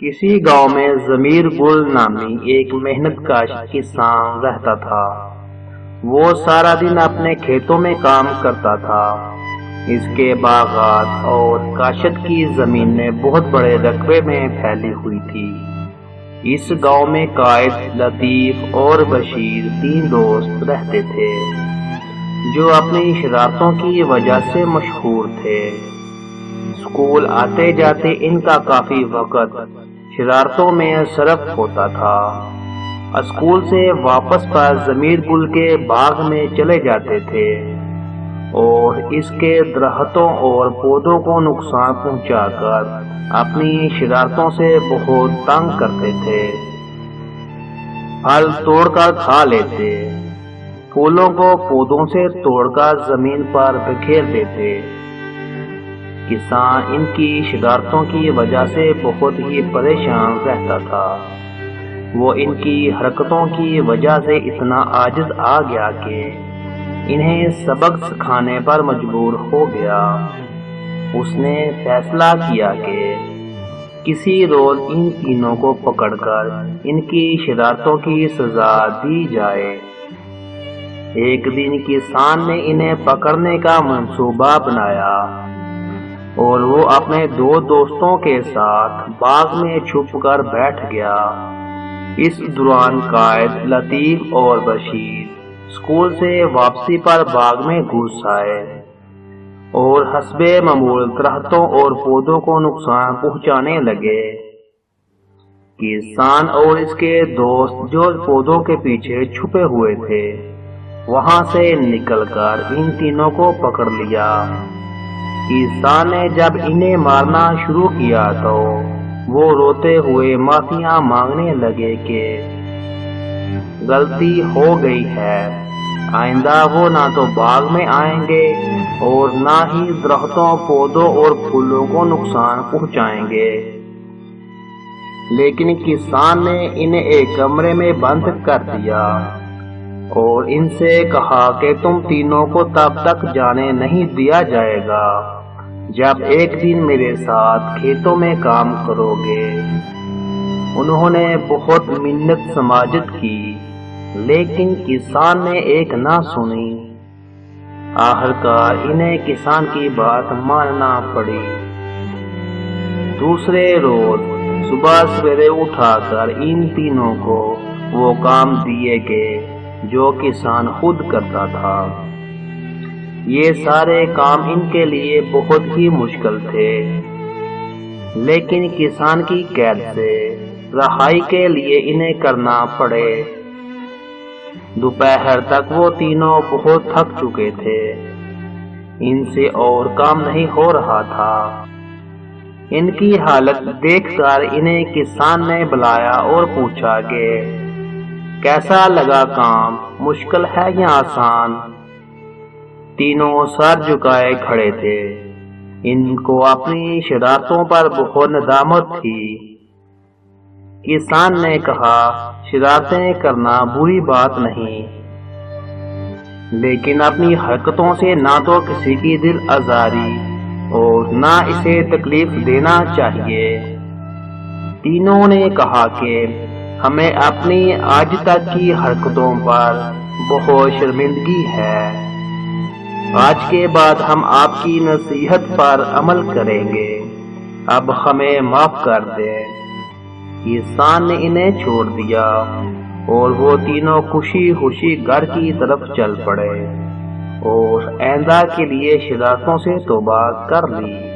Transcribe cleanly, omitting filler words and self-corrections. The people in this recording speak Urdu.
کسی گاؤں میں ضمیر گل نامی ایک محنت کش کسان رہتا تھا۔ وہ سارا دن اپنے کھیتوں میں کام کرتا تھا۔ اس کے باغات اور کاشت کی زمینیں بہت بڑے رقبے میں پھیلی ہوئی تھی۔ اس گاؤں میں قائد، لطیف اور بشیر تین دوست رہتے تھے جو اپنی شرارتوں کی وجہ سے مشہور تھے۔ اسکول آتے جاتے ان کا کافی وقت شرارتوں میں صرف ہوتا تھا۔ اسکول سے واپس پر ضمیر گل کے باغ میں چلے جاتے تھے اور اس کے درختوں اور پودوں کو نقصان پہنچا کر اپنی شرارتوں سے بہت تنگ کرتے تھے۔ پھل توڑ کر کھا لیتے، پھولوں کو پودوں سے توڑ کر زمین پر بکھیر دیتے۔ کسان ان کی شرارتوں کی وجہ سے بہت ہی پریشان رہتا تھا۔ وہ ان کی حرکتوں کی وجہ سے اتنا عاجز آ گیا کہ انہیں سبق سکھانے پر مجبور ہو گیا۔ اس نے فیصلہ کیا کہ کسی روز ان تینوں کو پکڑ کر ان کی شرارتوں کی سزا دی جائے۔ ایک دن کسان نے انہیں پکڑنے کا منصوبہ بنایا اور وہ اپنے دو دوستوں کے ساتھ باغ میں چھپ کر بیٹھ گیا۔ اس دوران قائد، لطیف اور بشیر اسکول سے واپسی پر باغ میں گھس آئے اور حسب معمول درختوں اور پودوں کو نقصان پہنچانے لگے۔ کسان اور اس کے دوست جو پودوں کے پیچھے چھپے ہوئے تھے وہاں سے نکل کر ان تینوں کو پکڑ لیا۔ کسان نے جب انہیں مارنا شروع کیا تو وہ روتے ہوئے معافیاں مانگنے لگے کہ غلطی ہو گئی ہے، آئندہ وہ نہ تو باغ میں آئیں گے اور نہ ہی درختوں، پودوں اور پھولوں کو نقصان پہنچائیں گے۔ لیکن کسان نے انہیں ایک کمرے میں بند کر دیا اور ان سے کہا کہ تم تینوں کو تب تک جانے نہیں دیا جائے گا جب ایک دن میرے ساتھ کھیتوں میں کام کرو گے۔ انہوں نے بہت منت سماجت کی لیکن کسان نے ایک نہ سنی۔ آخرکار انہیں کسان کی بات ماننا پڑی۔ دوسرے روز صبح سویرے اٹھا کر ان تینوں کو وہ کام دیے گئے جو کسان خود کرتا تھا۔ یہ سارے کام ان کے لیے بہت ہی مشکل تھے، لیکن کسان کی قید سے رہائی کے لیے انہیں کرنا پڑے۔ دوپہر تک وہ تینوں بہت تھک چکے تھے، ان سے اور کام نہیں ہو رہا تھا۔ ان کی حالت دیکھ کر انہیں کسان نے بلایا اور پوچھا کہ کیسا لگا کام، مشکل ہے یا آسان؟ تینوں سر جھکائے کھڑے تھے۔ ان کو اپنی شرارتوں پر بہت ندامت تھی۔ کسان نے کہا شرارتیں کرنا بری بات نہیں، لیکن اپنی حرکتوں سے نہ تو کسی کی دل آزاری اور نہ اسے تکلیف دینا چاہیے۔ تینوں نے کہا کہ ہمیں اپنی آج تک کی حرکتوں پر بہت شرمندگی ہے۔ آج کے بعد ہم آپ کی نصیحت پر عمل کریں گے، اب ہمیں معاف کر دیں۔ کسان نے انہیں چھوڑ دیا اور وہ تینوں خوشی خوشی گھر کی طرف چل پڑے اور آئندہ کے لیے شرارتوں سے توبہ کر لی۔